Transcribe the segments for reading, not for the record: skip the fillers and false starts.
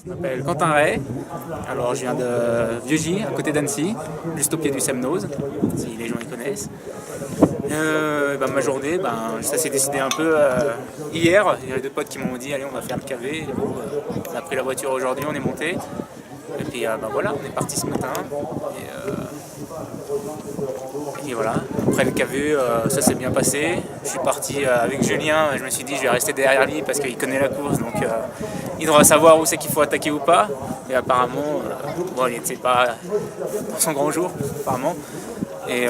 Je m'appelle Quentin Ray. Alors je viens de Vieux-Gy, à côté d'Annecy, juste au pied du Semnoz, si les gens y connaissent. Ma journée, ça s'est décidé un peu hier. Il y avait deux potes qui m'ont dit allez on va faire le KV. Et bon, on a pris la voiture aujourd'hui, on est monté. Et puis voilà, on est parti ce matin. Et voilà, après le KV, ça s'est bien passé. Je suis parti avec Julien, je me suis dit je vais rester derrière lui parce qu'il connaît la course, donc il devra savoir où c'est qu'il faut attaquer ou pas. Et apparemment, il n'était pas dans son grand jour, apparemment. Et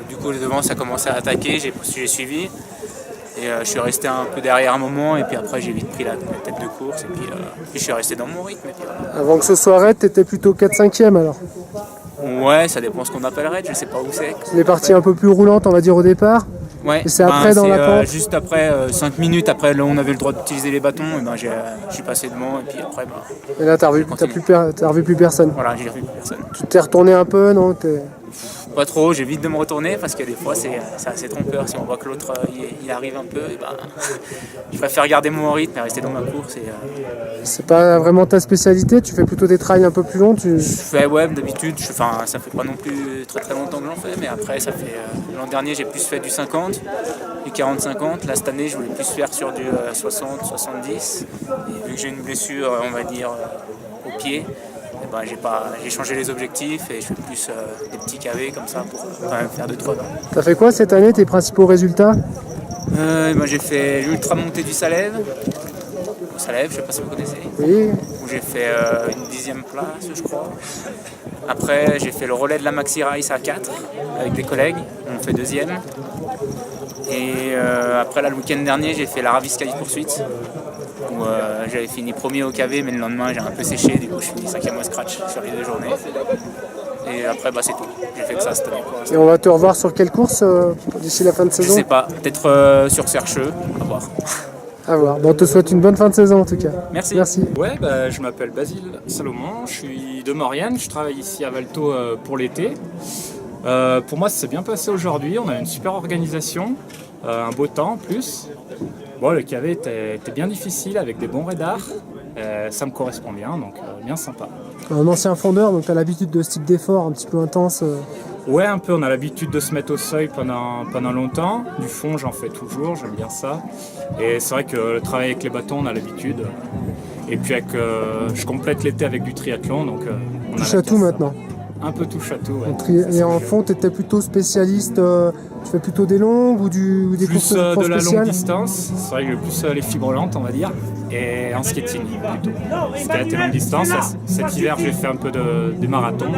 du coup, devant, ça a commencé à attaquer, j'ai suivi. Et je suis resté un peu derrière un moment, et puis après j'ai vite pris la tête de course, et puis je suis resté dans mon rythme. Et puis, voilà. Avant que ce soit raid, t'étais plutôt 4-5e alors? Ouais, ça dépend ce qu'on appelle raid, je sais pas où c'est. Les parties un peu plus roulantes, on va dire au départ. Ouais, et c'est après dans la pente. Juste après 5 minutes, après là, on avait le droit d'utiliser les bâtons, et je suis passé devant, et puis après. Et là, t'as revu plus personne? Voilà, j'ai revu plus personne. Tu t'es retourné un peu, non? Pas trop, j'évite de me retourner parce que des fois c'est assez trompeur. Si on voit que l'autre il arrive un peu, je préfère garder mon rythme et rester dans ma course. C'est pas vraiment ta spécialité? Tu fais plutôt des trails un peu plus longs? Je fais d'habitude, ça fait pas non plus très très longtemps que j'en fais, mais après ça fait l'an dernier j'ai plus fait du 50, du 40-50. Là cette année je voulais plus faire sur du 60-70. Et vu que j'ai une blessure, on va dire au pied. J'ai changé les objectifs et je fais plus des petits KV comme ça pour quand même faire 2-3 ans. T'as fait quoi cette année, tes principaux résultats? J'ai fait l'ultra montée du Salève. Au Salève, je sais pas si vous connaissez. Oui. Où j'ai fait une 10e place, je crois. Après, j'ai fait le relais de la Maxi Race à 4 avec des collègues. On fait 2e. Et après, là, le week-end dernier, j'ai fait la Raviscaille poursuite. Où j'avais fini premier au KV, mais le lendemain j'ai un peu séché, du coup je finis 5e au scratch sur les 2 journées. Et après c'est tout, j'ai fait que ça cette année. Et on va te revoir sur quelle course d'ici la fin de saison? Je sais pas, peut-être sur Sercheux, à voir. À voir. Bon, on te souhaite une bonne fin de saison en tout cas. Merci. Ouais, je m'appelle Basile Salomon, je suis de Maurienne, je travaille ici à Valto pour l'été. Pour moi ça s'est bien passé aujourd'hui, on a une super organisation, un beau temps en plus. Bon, le KV était bien difficile avec des bons radars, ça me correspond bien, donc bien sympa. Un ancien fondeur, donc tu as l'habitude de ce type d'effort un petit peu intense? Ouais, un peu, on a l'habitude de se mettre au seuil pendant longtemps. Du fond, j'en fais toujours, j'aime bien ça. Et c'est vrai que le travail avec les bâtons, on a l'habitude. Et puis je complète l'été avec du triathlon, donc on touche à tout maintenant. Un peu touche à tout, ouais. Et en fond, tu étais plutôt spécialiste, tu fais plutôt des longues ou des courses spéciales? De la longue distance, c'est vrai que le plus les fibres lentes, on va dire, et en skating plutôt. Skate et longue distance, cet hiver j'ai fait un peu des marathons,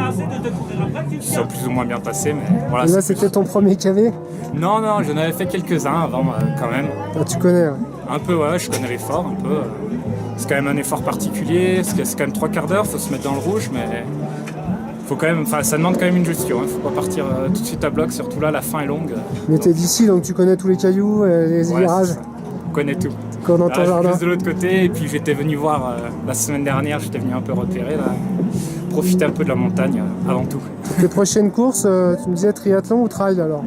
qui sont plus ou moins bien passés, mais voilà. Et là c'était ton premier KV? Non, j'en avais fait quelques-uns avant quand même. Ah, tu connais? Un peu, ouais, je connais l'effort, un peu. C'est quand même un effort particulier, c'est quand même 3 quarts d'heure, faut se mettre dans le rouge, mais... ça demande quand même une gestion, faut pas partir tout de suite à bloc, surtout là la fin est longue. Mais t'es d'ici donc tu connais tous les cailloux, les virages? On connaît tout. Dans ton jardin. Plus de l'autre côté, et puis j'étais venu voir la semaine dernière, j'étais venu un peu repérer, là, profiter un peu de la montagne avant tout. Tes prochaines courses, tu me disais triathlon ou trail alors?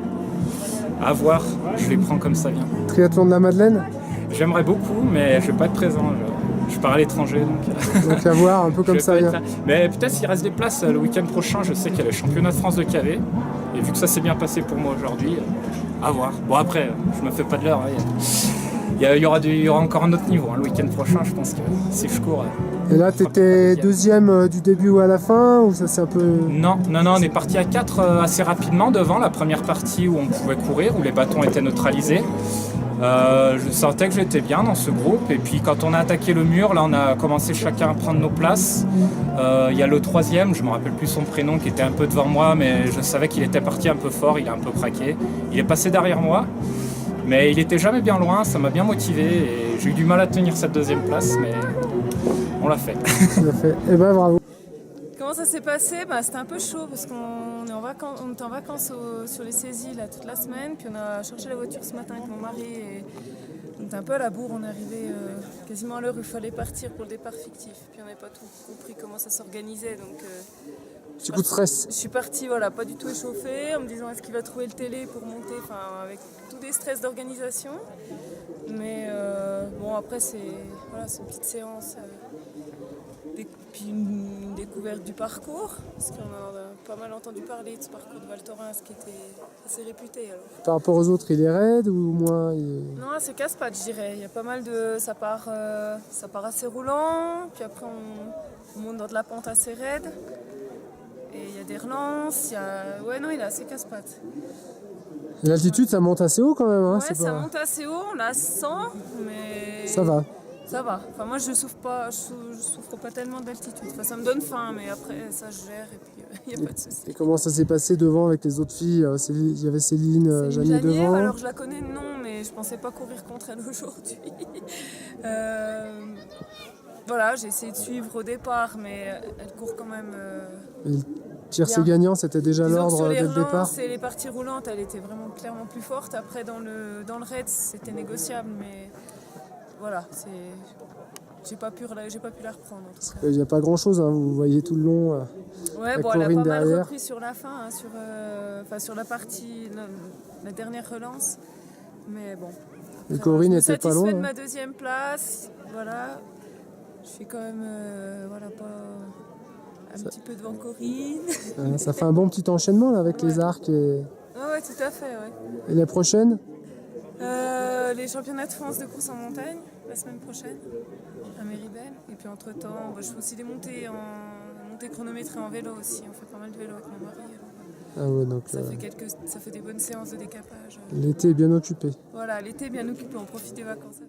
À voir, je les prends comme ça vient. Triathlon de la Madeleine? J'aimerais beaucoup, mais je vais pas être présent. Je pars à l'étranger, donc à voir, un peu comme ça vient. Mais peut-être s'il reste des places le week-end prochain, je sais qu'il y a le championnat de France de KV. Et vu que ça s'est bien passé pour moi aujourd'hui, à voir. Bon après, je me fais pas de l'heure. Il y aura encore un autre niveau. Le week-end prochain, je pense que si je cours... Et là, t'étais deuxième du début ou à la fin, ou ça c'est un peu... Non, on est parti à 4 assez rapidement devant la première partie où on pouvait courir, où les bâtons étaient neutralisés. Je sentais que j'étais bien dans ce groupe, et puis quand on a attaqué le mur, là on a commencé chacun à prendre nos places. Il y a le 3e, je me rappelle plus son prénom, qui était un peu devant moi, mais je savais qu'il était parti un peu fort, il a un peu craqué. Il est passé derrière moi, mais il était jamais bien loin, ça m'a bien motivé, et j'ai eu du mal à tenir cette 2e place, mais on l'a fait. Et bravo. Comment ça s'est passé? C'était un peu chaud parce qu'on était en vacances sur les saisies là, toute la semaine, puis on a cherché la voiture ce matin avec mon mari et on était un peu à la bourre, on est arrivé quasiment à l'heure où il fallait partir pour le départ fictif, puis on n'avait pas tout compris comment ça s'organisait, donc petit coup de stress. Je suis partie pas du tout échauffée en me disant est-ce qu'il va trouver le télé pour monter, avec tous des stress d'organisation, mais après c'est une petite séance. Puis une découverte du parcours, parce qu'on a pas mal entendu parler de ce parcours de Val Thorens qui était assez réputé. Alors. Par rapport aux autres, il est raide ou moins Non, c'est casse-pattes, je dirais. Il y a pas mal de. Ça part assez roulant, puis après on monte dans de la pente assez raide. Et il y a des relances, Ouais, non, il est assez casse-pattes. L'altitude, ça monte assez haut quand même. Hein, Ouais, ça monte assez haut, on a 100, mais... Ça va. Ça va. Enfin, moi, je souffre pas tellement d'altitude. Enfin, ça me donne faim, mais après, ça, je gère et puis il n'y a pas de souci. Et comment ça s'est passé devant avec les autres filles? Il y avait Céline Janier devant. Alors, je la connais, non, mais je pensais pas courir contre elle aujourd'hui. Voilà, j'ai essayé de suivre au départ, mais elle court quand même... Et le tiercé gagnant, c'était déjà l'ordre dès le départ? Et les parties roulantes, elle était vraiment clairement plus forte. Après, dans le raid, c'était négociable, mais... Voilà, j'ai pas pu la reprendre en tout cas. Il n'y a pas grand chose, hein, vous voyez tout le long. Ouais, bon, elle a pas mal repris sur la fin, hein, sur la partie, la dernière relance. Mais bon. Et Corinne était pas loin. Je suis satisfaite de ma deuxième place. Voilà. Je suis quand même un petit peu devant Corinne. Ça fait un bon petit enchaînement là, avec les arcs. Ouais, tout à fait. Ouais. Et les prochaines? Les championnats de France de course en montagne la semaine prochaine à Méribel. Et puis entre-temps, je fais aussi des montées chronométrées en vélo aussi. On fait pas mal de vélo avec mon mari. Ah ouais, donc ça fait des bonnes séances de décapage. l'été est bien occupé. Voilà, l'été est bien occupé, on profite des vacances.